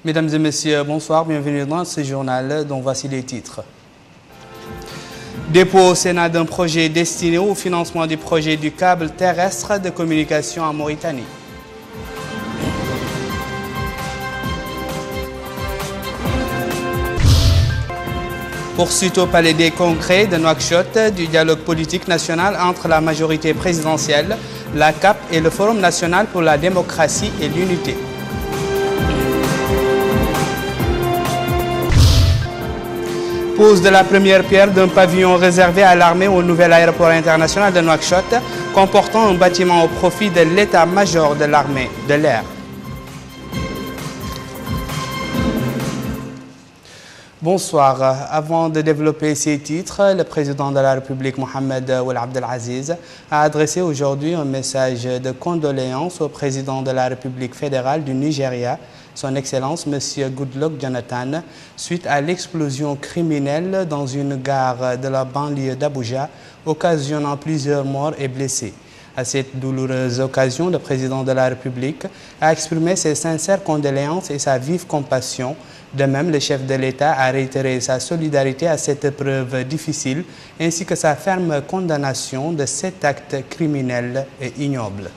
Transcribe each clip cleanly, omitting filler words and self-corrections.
Mesdames et messieurs, bonsoir, bienvenue dans ce journal dont voici les titres. Dépôt au Sénat d'un projet destiné au financement du projet du câble terrestre de communication en Mauritanie. Poursuite au Palais des Congrès de Nouakchott du dialogue politique national entre la majorité présidentielle, la CAP et le Forum national pour la démocratie et l'unité. Pose de la première pierre d'un pavillon réservé à l'armée au nouvel aéroport international de Nouakchott, comportant un bâtiment au profit de l'état-major de l'armée de l'air. Bonsoir. Avant de développer ces titres, le président de la République, Mohamed Ould Abdelaziz, a adressé aujourd'hui un message de condoléances au président de la République fédérale du Nigeria, son Excellence M. Goodluck Jonathan, suite à l'explosion criminelle dans une gare de la banlieue d'Abuja, occasionnant plusieurs morts et blessés. À cette douloureuse occasion, le président de la République a exprimé ses sincères condoléances et sa vive compassion. De même, le chef de l'État a réitéré sa solidarité à cette épreuve difficile, ainsi que sa ferme condamnation de cet acte criminel et ignoble.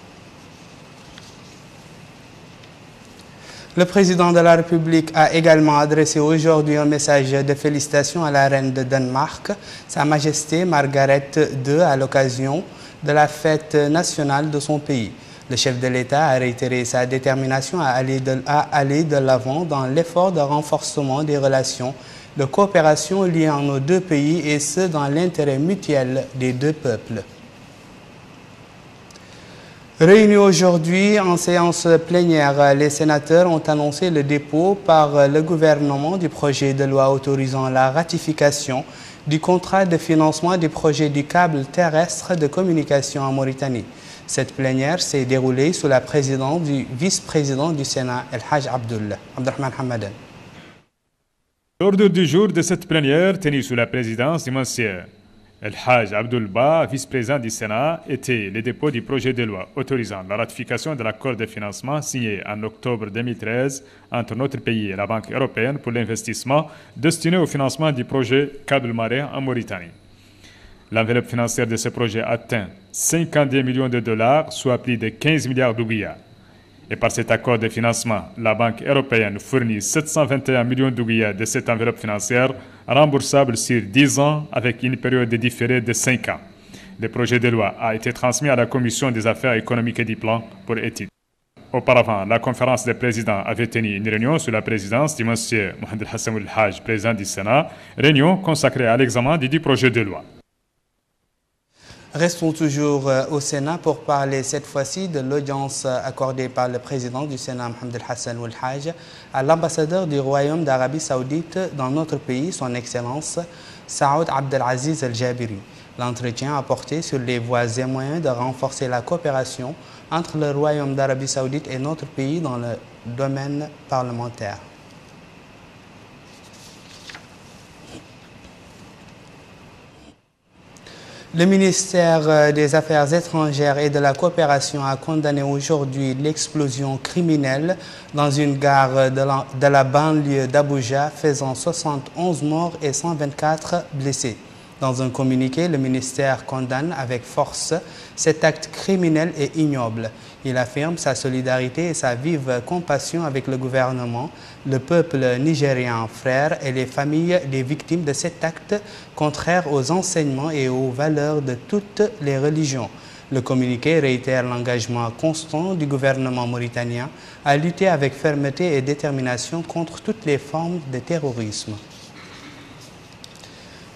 Le président de la République a également adressé aujourd'hui un message de félicitations à la reine de Danemark, Sa Majesté Margaret II, à l'occasion de la fête nationale de son pays. Le chef de l'État a réitéré sa détermination à aller de l'avant dans l'effort de renforcement des relations de coopération liant nos deux pays, et ce, dans l'intérêt mutuel des deux peuples. Réunis aujourd'hui en séance plénière, les sénateurs ont annoncé le dépôt par le gouvernement du projet de loi autorisant la ratification du contrat de financement du projet du câble terrestre de communication en Mauritanie. Cette plénière s'est déroulée sous la présidence du vice-président du Sénat, El Haj Abdurrahman Hamadan. L'ordre du jour de cette plénière, tenue sous la présidence du monsieur El Haj Abdoulba, vice-président du Sénat, était le dépôt du projet de loi autorisant la ratification de l'accord de financement signé en octobre 2013 entre notre pays et la Banque européenne pour l'investissement destiné au financement du projet câble marin en Mauritanie. L'enveloppe financière de ce projet atteint 52 millions de dollars, soit plus de 15 milliards d'ouguiyas. Et par cet accord de financement, la Banque européenne fournit 721 millions d'ouguiyas de cette enveloppe financière, remboursable sur 10 ans avec une période de différée de 5 ans. Le projet de loi a été transmis à la Commission des affaires économiques et du plan pour étude. Auparavant, la conférence des présidents avait tenu une réunion sous la présidence du monsieur Mohamed Hassan Ould Haj, président du Sénat, réunion consacrée à l'examen du projet de loi. Restons toujours au Sénat pour parler cette fois-ci de l'audience accordée par le président du Sénat, Mohamed Hassan Ould Haj, à l'ambassadeur du Royaume d'Arabie Saoudite dans notre pays, son Excellence Saoud Abdelaziz Al-Jabiri. L'entretien a porté sur les voies et moyens de renforcer la coopération entre le Royaume d'Arabie Saoudite et notre pays dans le domaine parlementaire. Le ministère des Affaires étrangères et de la coopération a condamné aujourd'hui l'explosion criminelle dans une gare de la banlieue d'Abuja, faisant 71 morts et 124 blessés. Dans un communiqué, le ministère condamne avec force cet acte criminel et ignoble. Il affirme sa solidarité et sa vive compassion avec le gouvernement, le peuple nigérian frère et les familles des victimes de cet acte contraire aux enseignements et aux valeurs de toutes les religions. Le communiqué réitère l'engagement constant du gouvernement mauritanien à lutter avec fermeté et détermination contre toutes les formes de terrorisme.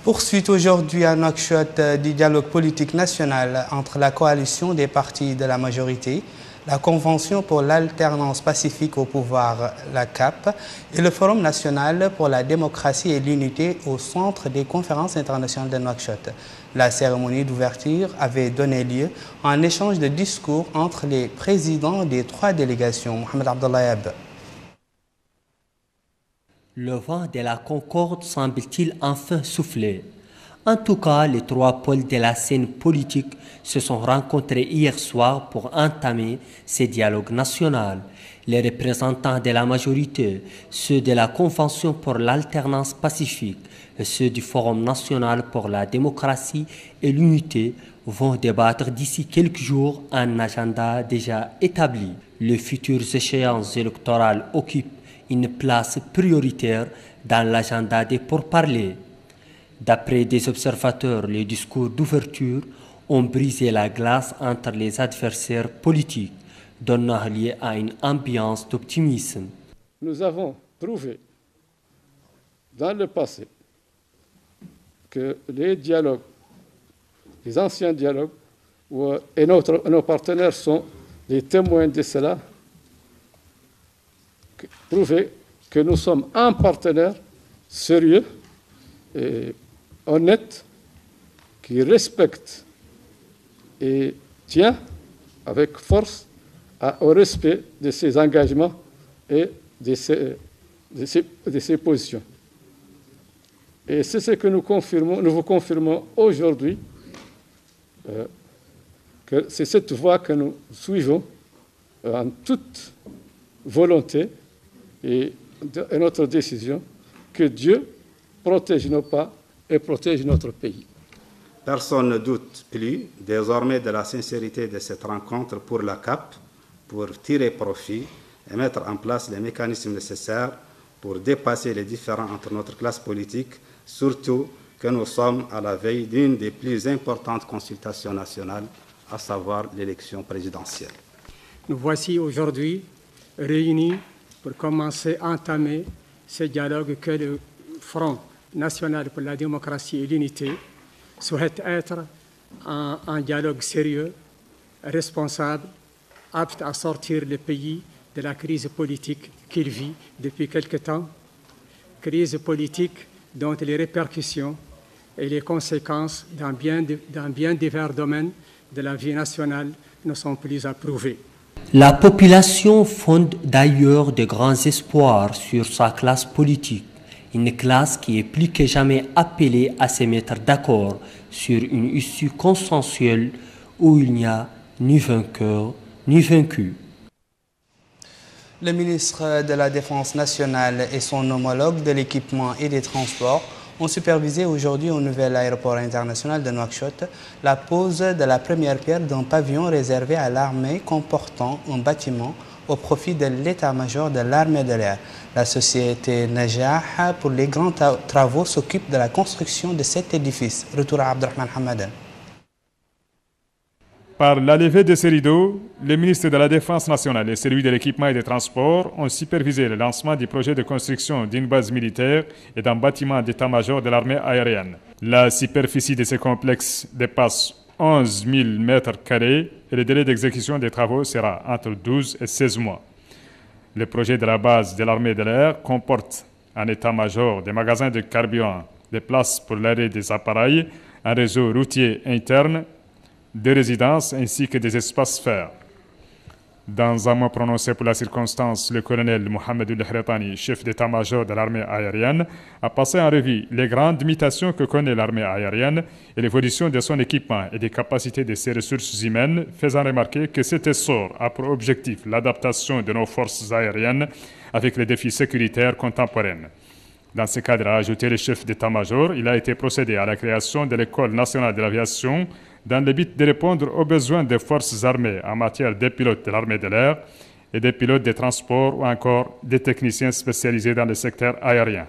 Poursuite aujourd'hui à Nouakchott du dialogue politique national entre la coalition des partis de la majorité, la Convention pour l'alternance pacifique au pouvoir, la CAP, et le Forum national pour la démocratie et l'unité au centre des conférences internationales de Nouakchott. La cérémonie d'ouverture avait donné lieu à un échange de discours entre les présidents des trois délégations. Mohamed Abdallah Yab. Le vent de la concorde semble-t-il enfin souffler. En tout cas, les trois pôles de la scène politique se sont rencontrés hier soir pour entamer ces dialogues nationaux. Les représentants de la majorité, ceux de la Convention pour l'alternance pacifique et ceux du Forum national pour la démocratie et l'unité vont débattre d'ici quelques jours un agenda déjà établi. Les futures échéances électorales occupent une place prioritaire dans l'agenda des pourparlers. D'après des observateurs, les discours d'ouverture ont brisé la glace entre les adversaires politiques, donnant lieu à une ambiance d'optimisme. Nous avons prouvé dans le passé que les dialogues, les anciens dialogues, et nos partenaires sont les témoins de cela, prouver que nous sommes un partenaire sérieux et honnête, qui respecte et tient avec force au respect de ses engagements et de ses positions. Et c'est ce que nous vous confirmons aujourd'hui, que c'est cette voie que nous suivons en toute volonté et notre décision, que Dieu protège nos pas et protège notre pays. Personne ne doute plus désormais de la sincérité de cette rencontre pour la CAP, pour tirer profit et mettre en place les mécanismes nécessaires pour dépasser les différends entre notre classe politique, surtout que nous sommes à la veille d'une des plus importantes consultations nationales, à savoir l'élection présidentielle. Nous voici aujourd'hui réunis pour commencer à entamer ce dialogue que le Front national pour la démocratie et l'unité souhaite être un dialogue sérieux, responsable, apte à sortir le pays de la crise politique qu'il vit depuis quelque temps, crise politique dont les répercussions et les conséquences dans bien divers domaines de la vie nationale ne sont plus à prouver. La population fonde d'ailleurs de grands espoirs sur sa classe politique, une classe qui est plus que jamais appelée à se mettre d'accord sur une issue consensuelle où il n'y a ni vainqueur ni vaincu. Le ministre de la Défense nationale et son homologue de l'équipement et des transports ont supervisé aujourd'hui au nouvel aéroport international de Nouakchott la pose de la première pierre d'un pavillon réservé à l'armée comportant un bâtiment au profit de l'état-major de l'armée de l'air. La société Najah pour les grands travaux s'occupe de la construction de cet édifice. Retour à Abdelrahman Hamadan. Par la levée de ces rideaux, le ministre de la Défense nationale et celui de l'équipement et des transports ont supervisé le lancement du projet de construction d'une base militaire et d'un bâtiment d'état-major de l'armée aérienne. La superficie de ce complexe dépasse 11 000 mètres carrés et le délai d'exécution des travaux sera entre 12 et 16 mois. Le projet de la base de l'armée de l'air comporte un état-major, des magasins de carburant, des places pour l'arrêt des appareils, un réseau routier interne, des résidences ainsi que des espaces verts. Dans un mot prononcé pour la circonstance, le colonel Mohamed El-Hretani, chef d'état-major de l'armée aérienne, a passé en revue les grandes mutations que connaît l'armée aérienne et l'évolution de son équipement et des capacités de ses ressources humaines, faisant remarquer que cet essor a pour objectif l'adaptation de nos forces aériennes avec les défis sécuritaires contemporains. Dans ce cadre, a ajouté le chef d'état-major, il a été procédé à la création de l'École nationale de l'aviation dans le but de répondre aux besoins des forces armées en matière des pilotes de l'armée de l'air et des pilotes des transports ou encore des techniciens spécialisés dans le secteur aérien.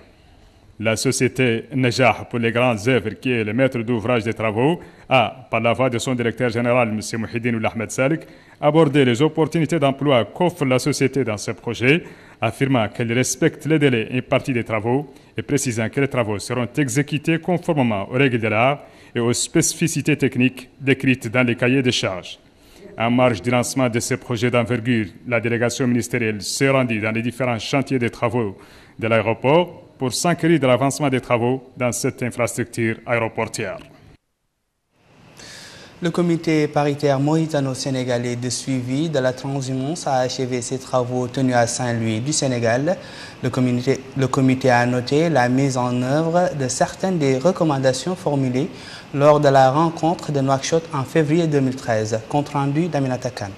La société Najah pour les grandes œuvres, qui est le maître d'ouvrage des travaux, a, par la voix de son directeur général, M. Mouhidine Ould Ahmed Salik, abordé les opportunités d'emploi qu'offre la société dans ce projet, affirmant qu'elle respecte les délais impartis des travaux et précisant que les travaux seront exécutés conformément aux règles de l'art et aux spécificités techniques décrites dans les cahiers de charges. En marge du lancement de ce projet d'envergure, la délégation ministérielle s'est rendue dans les différents chantiers des travaux de l'aéroport pour s'enquérir de l'avancement des travaux dans cette infrastructure aéroportière. Le comité paritaire mauritano-sénégalais de suivi de la transhumance a achevé ses travaux tenus à Saint-Louis du Sénégal. Le comité a noté la mise en œuvre de certaines des recommandations formulées lors de la rencontre de Nouakchott en février 2013. Compte rendu d'Aminata Khan.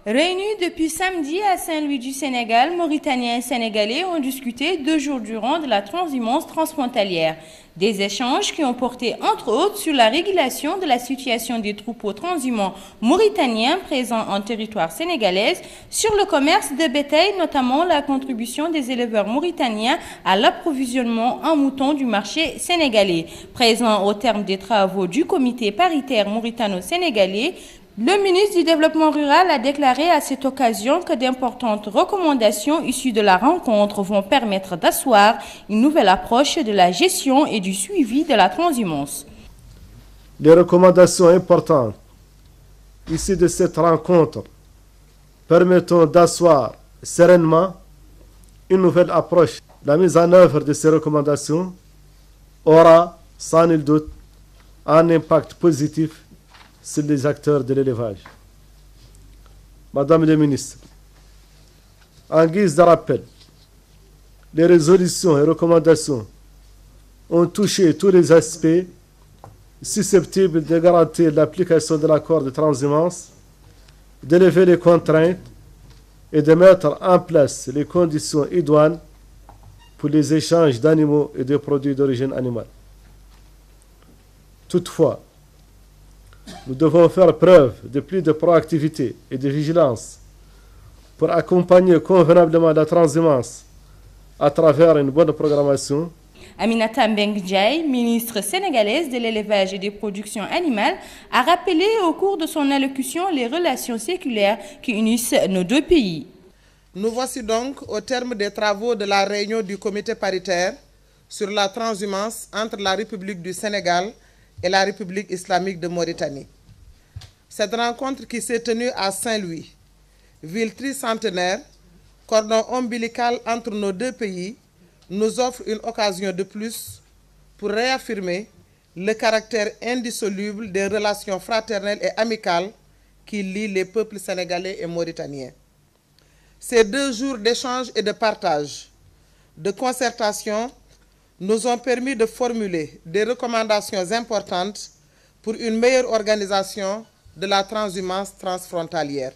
Réunis depuis samedi à Saint-Louis du Sénégal, Mauritaniens et Sénégalais ont discuté 2 jours durant de la transhumance transfrontalière. Des échanges qui ont porté entre autres sur la régulation de la situation des troupeaux transhumants mauritaniens présents en territoire sénégalais, sur le commerce de bétail, notamment la contribution des éleveurs mauritaniens à l'approvisionnement en moutons du marché sénégalais. Présent au terme des travaux du comité paritaire mauritano-sénégalais, le ministre du Développement rural a déclaré à cette occasion que d'importantes recommandations issues de la rencontre vont permettre d'asseoir une nouvelle approche de la gestion et du suivi de la transhumance. Les recommandations importantes issues de cette rencontre permettront d'asseoir sereinement une nouvelle approche. La mise en œuvre de ces recommandations aura, sans nul doute, un impact positif sur les acteurs de l'élevage. Madame le ministre, en guise de rappel, les résolutions et recommandations ont touché tous les aspects susceptibles de garantir l'application de l'accord de transhumance, d'élever les contraintes et de mettre en place les conditions idoines pour les échanges d'animaux et de produits d'origine animale. Toutefois, nous devons faire preuve de plus de proactivité et de vigilance pour accompagner convenablement la transhumance à travers une bonne programmation. Aminata Mbengue, ministre sénégalaise de l'élevage et des productions animales, a rappelé au cours de son allocution les relations séculaires qui unissent nos 2 pays. Nous voici donc au terme des travaux de la réunion du comité paritaire sur la transhumance entre la République du Sénégal et la République islamique de Mauritanie. Cette rencontre qui s'est tenue à Saint-Louis, ville tricentenaire, cordon ombilical entre nos 2 pays, nous offre une occasion de plus pour réaffirmer le caractère indissoluble des relations fraternelles et amicales qui lient les peuples sénégalais et mauritaniens. Ces 2 jours d'échange et de partage, de concertation, nous ont permis de formuler des recommandations importantes pour une meilleure organisation de la transhumance transfrontalière.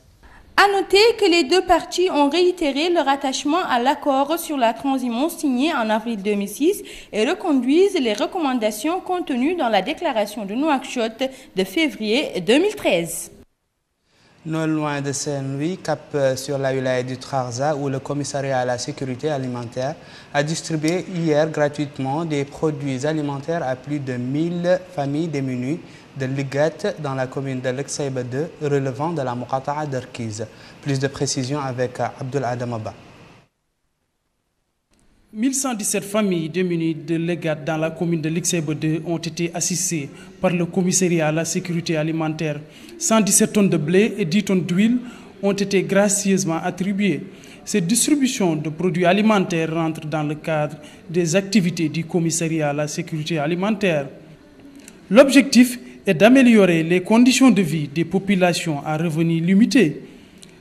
À noter que les 2 parties ont réitéré leur attachement à l'accord sur la transhumance signé en avril 2006 et reconduisent les recommandations contenues dans la déclaration de Nouakchott de février 2013. Non loin de Saint-Louis, cap sur la wilaya du Trarza, où le commissariat à la sécurité alimentaire a distribué hier gratuitement des produits alimentaires à plus de 1000 familles démunies de Ligat dans la commune de Lexaïba 2, relevant de la Mokata'a d'Arkiz. Plus de précisions avec Abdul Adamaba. 1117 familles démunies de Ligat dans la commune de Lexaïba 2 ont été assistées par le commissariat à la sécurité alimentaire. 117 tonnes de blé et 10 tonnes d'huile ont été gracieusement attribuées. Cette distribution de produits alimentaires rentre dans le cadre des activités du commissariat à la sécurité alimentaire. L'objectif est d'améliorer les conditions de vie des populations à revenus limités.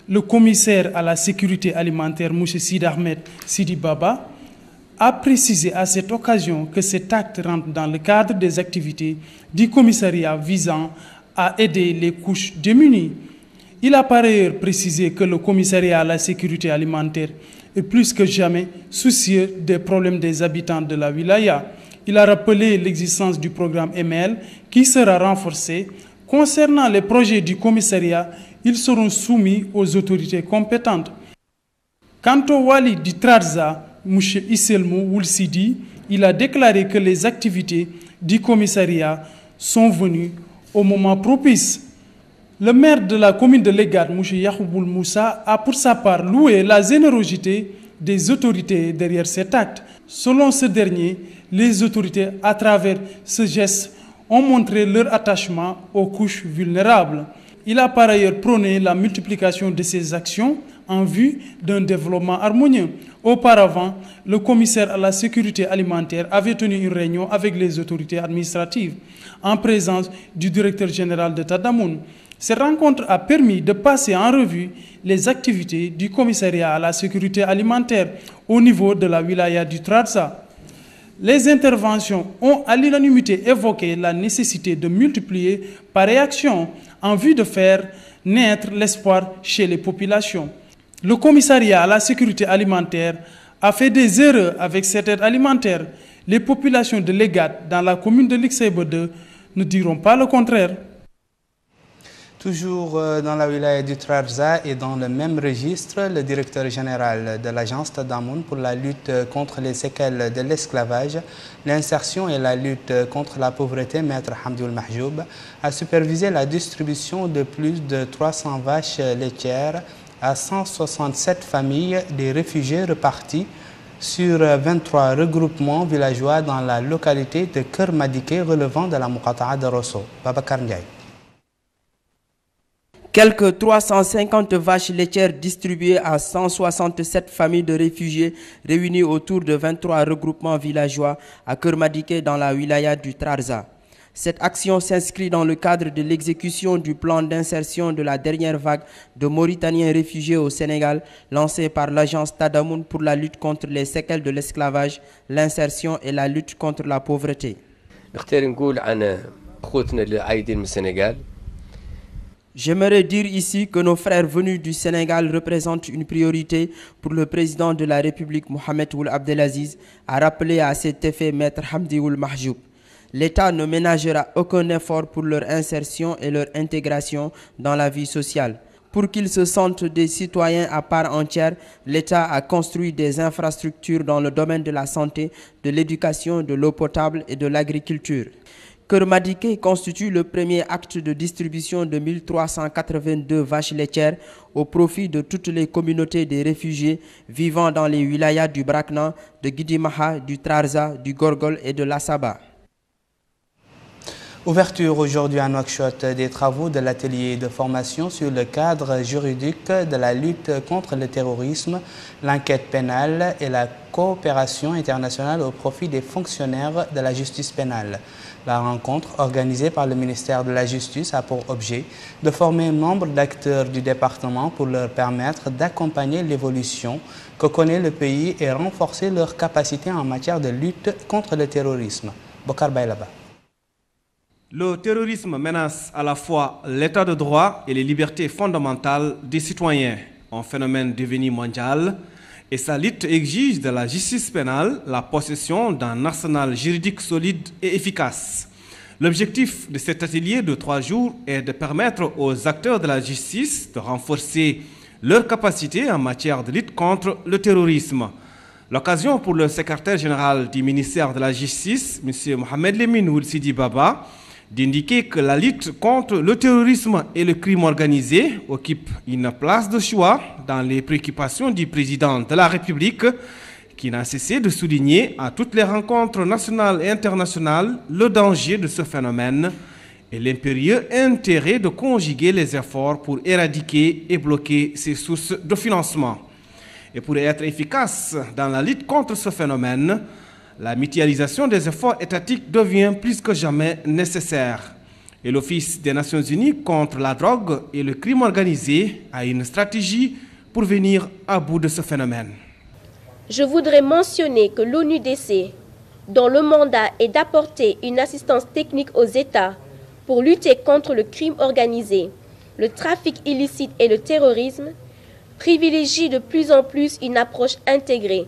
Le commissaire à la sécurité alimentaire, M. Sidi Ahmed Sidi Baba, a précisé à cette occasion que cet acte rentre dans le cadre des activités du commissariat visant à aider les couches démunies. Il a par ailleurs précisé que le commissariat à la sécurité alimentaire est plus que jamais soucieux des problèmes des habitants de la wilaya. Il a rappelé l'existence du programme ML qui sera renforcé. Concernant les projets du commissariat, ils seront soumis aux autorités compétentes. Quant au Wali du Trarza, M. Isselmou Woulsidi, il a déclaré que les activités du commissariat sont venues au moment propice. Le maire de la commune de Ligat, M. Yahouboul Moussa, a pour sa part loué la générosité des autorités derrière cet acte. Selon ce dernier, les autorités, à travers ce geste, ont montré leur attachement aux couches vulnérables. Il a par ailleurs prôné la multiplication de ces actions en vue d'un développement harmonieux. Auparavant, le commissaire à la sécurité alimentaire avait tenu une réunion avec les autorités administratives en présence du directeur général de Tadamoun. Cette rencontre a permis de passer en revue les activités du commissariat à la sécurité alimentaire au niveau de la wilaya du Trarza. Les interventions ont à l'unanimité évoqué la nécessité de multiplier par réaction en vue de faire naître l'espoir chez les populations. Le commissariat à la sécurité alimentaire a fait des erreurs avec cette aide alimentaire. Les populations de Legat dans la commune de l'Ixébe 2 ne diront pas le contraire. Toujours dans la wilaya du Trarza et dans le même registre, le directeur général de l'agence Tadamoun pour la lutte contre les séquelles de l'esclavage, l'insertion et la lutte contre la pauvreté, Maître Hamdioul Mahjoub, a supervisé la distribution de plus de 300 vaches laitières à 167 familles des réfugiés repartis sur 23 regroupements villageois dans la localité de Kermadike relevant de la Muqata'a de Rosso. Babacar Ndiaye. Quelques 350 vaches laitières distribuées à 167 familles de réfugiés réunies autour de 23 regroupements villageois à Kermadike dans la wilaya du Trarza. Cette action s'inscrit dans le cadre de l'exécution du plan d'insertion de la dernière vague de Mauritaniens réfugiés au Sénégal lancé par l'agence Tadamoun pour la lutte contre les séquelles de l'esclavage, l'insertion et la lutte contre la pauvreté. J'aimerais dire ici que nos frères venus du Sénégal représentent une priorité pour le président de la République Mohamed Ould Abdelaziz, a rappelé à cet effet Maître Hamdioul Mahjoub. L'État ne ménagera aucun effort pour leur insertion et leur intégration dans la vie sociale. Pour qu'ils se sentent des citoyens à part entière, l'État a construit des infrastructures dans le domaine de la santé, de l'éducation, de l'eau potable et de l'agriculture. Kermadike constitue le premier acte de distribution de 1382 vaches laitières au profit de toutes les communautés des réfugiés vivant dans les wilayas du Brakna, de Guidimaha, du Trarza, du Gorgol et de l'Assaba. Ouverture aujourd'hui à Nouakchott des travaux de l'atelier de formation sur le cadre juridique de la lutte contre le terrorisme, l'enquête pénale et la coopération internationale au profit des fonctionnaires de la justice pénale. La rencontre organisée par le ministère de la Justice a pour objet de former un nombre d'acteurs du département pour leur permettre d'accompagner l'évolution que connaît le pays et renforcer leurs capacités en matière de lutte contre le terrorisme. Bokar Baylaba. Le terrorisme menace à la fois l'état de droit et les libertés fondamentales des citoyens, un phénomène devenu mondial, et sa lutte exige de la justice pénale la possession d'un arsenal juridique solide et efficace. L'objectif de cet atelier de 3 jours est de permettre aux acteurs de la justice de renforcer leurs capacités en matière de lutte contre le terrorisme. L'occasion pour le secrétaire général du ministère de la Justice, M. Mohamed Lemine Ould Sidi Baba, d'indiquer que la lutte contre le terrorisme et le crime organisé occupe une place de choix dans les préoccupations du président de la République, qui n'a cessé de souligner à toutes les rencontres nationales et internationales le danger de ce phénomène et l'impérieux intérêt de conjuguer les efforts pour éradiquer et bloquer ses sources de financement. Et pour être efficace dans la lutte contre ce phénomène, la mutualisation des efforts étatiques devient plus que jamais nécessaire. Et l'Office des Nations Unies contre la drogue et le crime organisé a une stratégie pour venir à bout de ce phénomène. Je voudrais mentionner que l'ONUDC, dont le mandat est d'apporter une assistance technique aux États pour lutter contre le crime organisé, le trafic illicite et le terrorisme, privilégie de plus en plus une approche intégrée,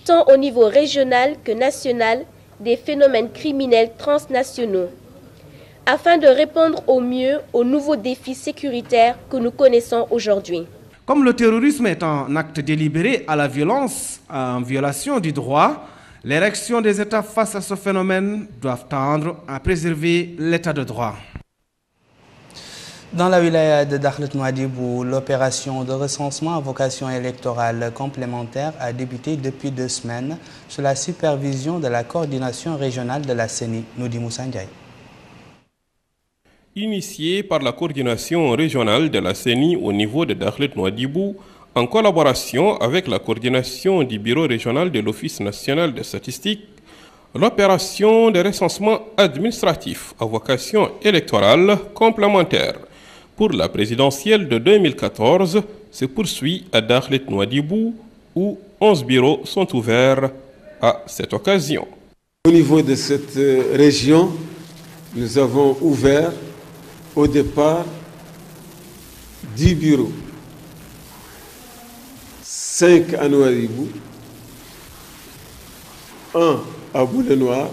tant au niveau régional que national, des phénomènes criminels transnationaux, afin de répondre au mieux aux nouveaux défis sécuritaires que nous connaissons aujourd'hui. Comme le terrorisme est un acte délibéré à la violence, en violation du droit, les réactions des États face à ce phénomène doivent tendre à préserver l'état de droit. Dans la wilaya de Dakhlet Nouadhibou, l'opération de recensement à vocation électorale complémentaire a débuté depuis 2 semaines sous la supervision de la coordination régionale de la CENI, Noudi Moussa Ndiaye. Initiée par la coordination régionale de la CENI au niveau de Dakhlet Nouadhibou, En collaboration avec la coordination du Bureau régional de l'Office national des statistiques, l'opération de recensement administratif à vocation électorale complémentaire pour la présidentielle de 2014 se poursuit à Dakhlet Nouadhibou où 11 bureaux sont ouverts à cette occasion. Au niveau de cette région, nous avons ouvert au départ 10 bureaux. 5 à Nouadhibou, 1 à Boule-Noir,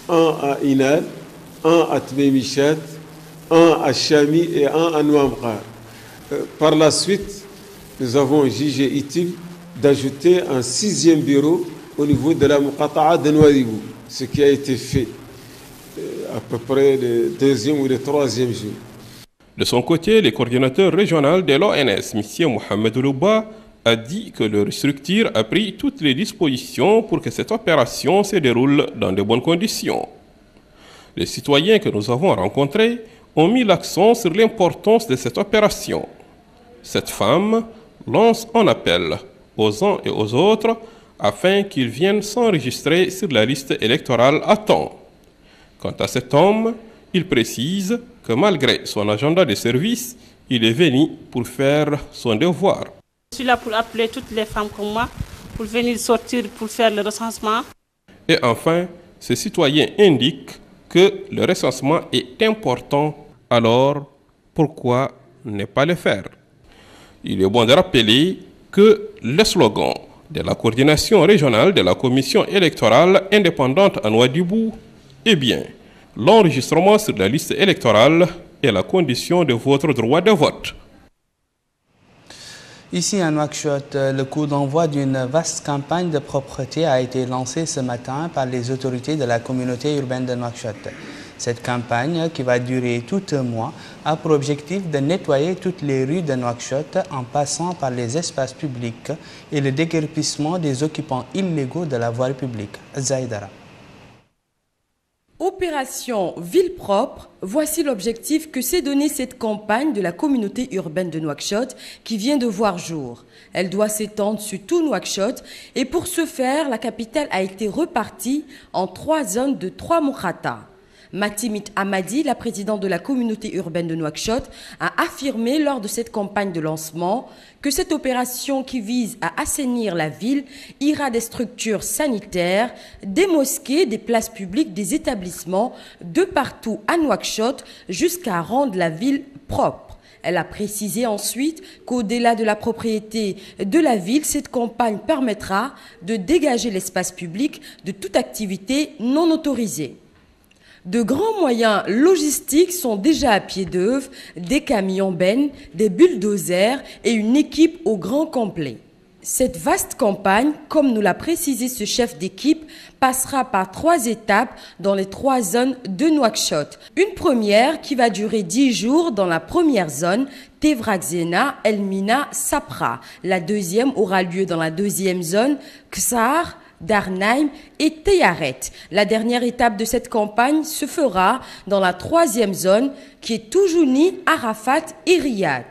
1 à Inal, 1 à Tmé-Michat, 1 à Chami et 1 à Nouamkhar. Par la suite, nous avons jugé utile d'ajouter un 6e bureau au niveau de la Muqata'a de Nouadhibou, ce qui a été fait à peu près le 2e ou le 3e jour. De son côté, le coordinateur régional de l'ONS, M. Mohamed Louba, a dit que leur structure a pris toutes les dispositions pour que cette opération se déroule dans de bonnes conditions. Les citoyens que nous avons rencontrés ont mis l'accent sur l'importance de cette opération. Cette femme lance un appel aux uns et aux autres afin qu'ils viennent s'enregistrer sur la liste électorale à temps. Quant à cet homme, il précise que malgré son agenda de service, il est venu pour faire son devoir. Je suis là pour appeler toutes les femmes comme moi pour venir sortir pour faire le recensement. Et enfin, ce citoyen indique que le recensement est important, alors pourquoi ne pas le faire? Il est bon de rappeler que le slogan de la coordination régionale de la commission électorale indépendante à Nouadhibou est bien l'enregistrement sur la liste électorale est la condition de votre droit de vote. Ici à Nouakchott, le coup d'envoi d'une vaste campagne de propreté a été lancé ce matin par les autorités de la communauté urbaine de Nouakchott. Cette campagne, qui va durer tout un mois, a pour objectif de nettoyer toutes les rues de Nouakchott en passant par les espaces publics et le déguerpissement des occupants illégaux de la voie publique. Zaïdara. Opération Ville propre, voici l'objectif que s'est donné cette campagne de la communauté urbaine de Nouakchott qui vient de voir jour. Elle doit s'étendre sur tout Nouakchott et pour ce faire, la capitale a été repartie en 3 zones de 3 moukhata. Matimit Hamadi, la présidente de la communauté urbaine de Nouakchott, a affirmé lors de cette campagne de lancement que cette opération qui vise à assainir la ville ira des structures sanitaires, des mosquées, des places publiques, des établissements de partout à Nouakchott jusqu'à rendre la ville propre. Elle a précisé ensuite qu'au-delà de la propriété de la ville, cette campagne permettra de dégager l'espace public de toute activité non autorisée. De grands moyens logistiques sont déjà à pied d'œuvre, des camions bennes, des bulldozers et une équipe au grand complet. Cette vaste campagne, comme nous l'a précisé ce chef d'équipe, passera par 3 étapes dans les 3 zones de Nouakchott. Une première qui va durer 10 jours dans la première zone, Tevrakzena, Elmina, Sapra. La deuxième aura lieu dans la deuxième zone, Ksar, Darnaïm et Teyaret. La dernière étape de cette campagne se fera dans la 3e zone qui est Toujouni, Arafat et Riyad.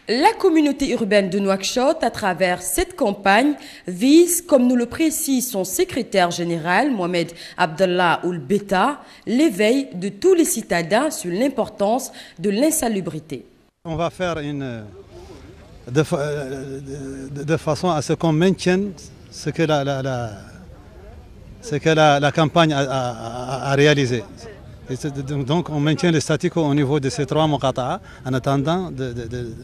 La communauté urbaine de Nouakchott, à travers cette campagne, vise, comme nous le précise son secrétaire général, Mohamed Abdallah Oulbeta, l'éveil de tous les citadins sur l'importance de l'insalubrité. On va faire de façon à ce qu'on maintienne ce que la campagne a réalisé. Et donc on maintient le statu quo au niveau de ces 3 muqata'a en attendant de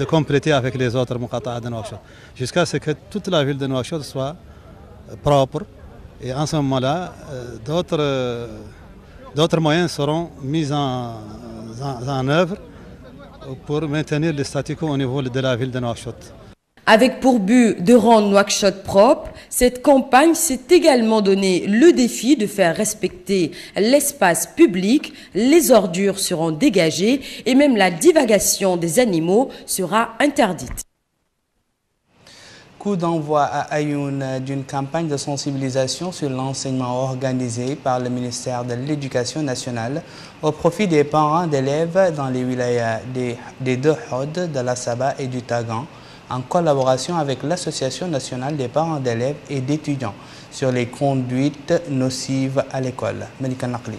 compléter avec les autres muqata'a de Nouakchott, jusqu'à ce que toute la ville de Nouakchott soit propre. Et en ce moment-là, d'autres moyens seront mis en œuvre pour maintenir le statu quo au niveau de la ville de Nouakchott. Avec pour but de rendre Nouakchott propre, cette campagne s'est également donné le défi de faire respecter l'espace public, les ordures seront dégagées et même la divagation des animaux sera interdite. Coup d'envoi à Ayoun d'une campagne de sensibilisation sur l'enseignement organisé par le ministère de l'Éducation nationale au profit des parents d'élèves dans les wilayas des 2 Hod, de la Saba et du Tagan, en collaboration avec l'Association nationale des parents d'élèves et d'étudiants sur les conduites nocives à l'école. Malika Nakli.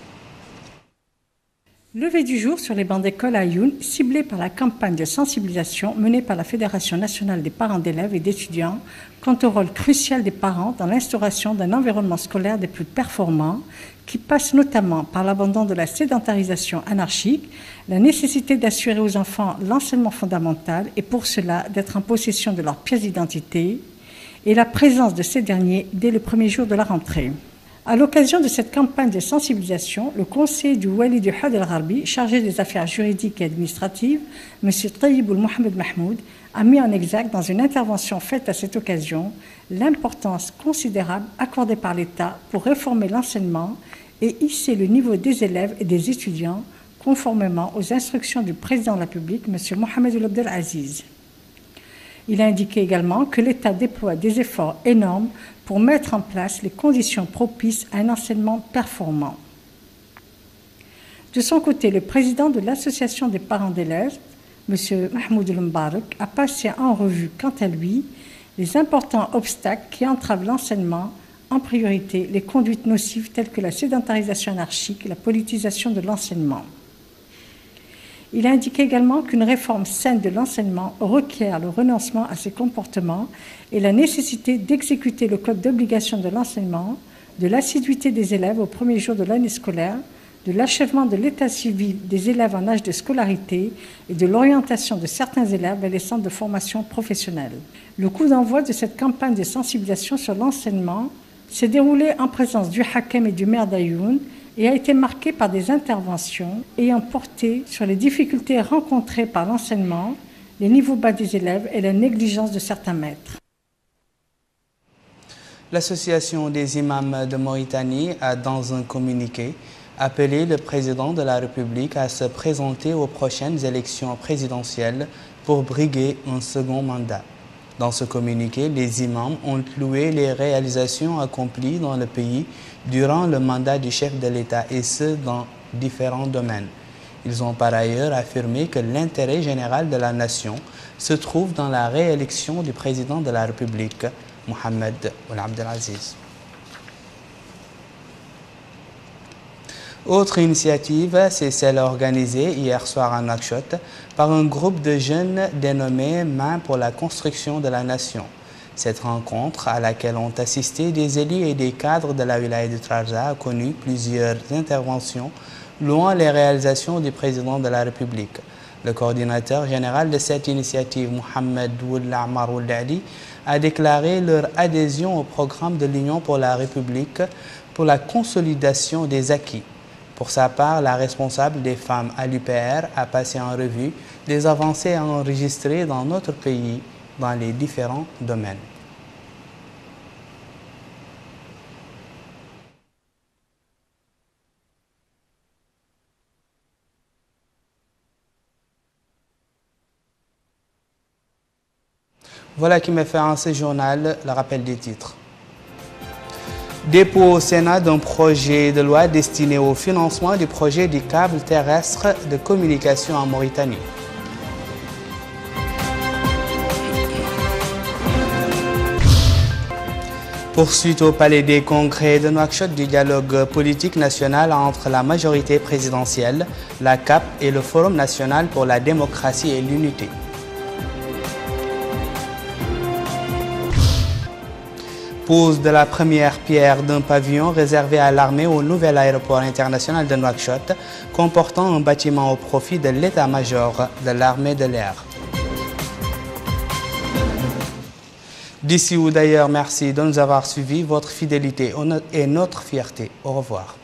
Levée du jour sur les bancs d'école à Ayoun, ciblée par la campagne de sensibilisation menée par la Fédération nationale des parents d'élèves et d'étudiants quant au rôle crucial des parents dans l'instauration d'un environnement scolaire des plus performants, qui passe notamment par l'abandon de la sédentarisation anarchique, la nécessité d'assurer aux enfants l'enseignement fondamental et pour cela d'être en possession de leur pièce d'identité et la présence de ces derniers dès le premier jour de la rentrée. À l'occasion de cette campagne de sensibilisation, le conseiller du Wali du Had el-Gharbi, chargé des affaires juridiques et administratives, M. Taïboul Mohamed Mahmoud, a mis en exergue dans une intervention faite à cette occasion l'importance considérable accordée par l'État pour réformer l'enseignement et hisser le niveau des élèves et des étudiants conformément aux instructions du président de la République, M. Mohamed Ould Abdel Aziz. Il a indiqué également que l'État déploie des efforts énormes pour mettre en place les conditions propices à un enseignement performant. De son côté, le président de l'Association des parents d'élèves, M. Mahmoud El-Mbarak, a passé en revue, quant à lui, les importants obstacles qui entravent l'enseignement, en priorité les conduites nocives telles que la sédentarisation anarchique et la politisation de l'enseignement. Il a indiqué également qu'une réforme saine de l'enseignement requiert le renoncement à ces comportements et la nécessité d'exécuter le code d'obligation de l'enseignement, de l'assiduité des élèves au premier jour de l'année scolaire, de l'achèvement de l'état civil des élèves en âge de scolarité et de l'orientation de certains élèves vers les centres de formation professionnelle. Le coup d'envoi de cette campagne de sensibilisation sur l'enseignement s'est déroulé en présence du Hakem et du maire d'Ayoun et a été marqué par des interventions ayant porté sur les difficultés rencontrées par l'enseignement, les niveaux bas des élèves et la négligence de certains maîtres. L'Association des imams de Mauritanie a, dans un communiqué, appelé le président de la République à se présenter aux prochaines élections présidentielles pour briguer un second mandat. Dans ce communiqué, les imams ont loué les réalisations accomplies dans le pays durant le mandat du chef de l'État et ce, dans différents domaines. Ils ont par ailleurs affirmé que l'intérêt général de la nation se trouve dans la réélection du président de la République, Mohamed Ould Abdel Aziz. Autre initiative, c'est celle organisée hier soir à Nouakchott par un groupe de jeunes dénommé Main pour la construction de la nation. Cette rencontre, à laquelle ont assisté des élus et des cadres de la wilaya de Trarza, a connu plusieurs interventions louant les réalisations du président de la République. Le coordinateur général de cette initiative, Mohamed Ould Amar Ould Ali, a déclaré leur adhésion au programme de l'Union pour la République pour la consolidation des acquis. Pour sa part, la responsable des femmes à l'UPR a passé en revue des avancées enregistrées dans notre pays dans les différents domaines. Voilà qui me fait en ce journal le rappel des titres. Dépôt au Sénat d'un projet de loi destiné au financement du projet du câble terrestre de communication en Mauritanie. Poursuite au Palais des Congrès de Nouakchott du dialogue politique national entre la majorité présidentielle, la CAP et le Forum national pour la démocratie et l'unité. Pose de la première pierre d'un pavillon réservé à l'armée au nouvel aéroport international de Nouakchott, comportant un bâtiment au profit de l'état-major de l'armée de l'air. D'ici ou d'ailleurs, merci de nous avoir suivis. Votre fidélité est notre fierté. Au revoir.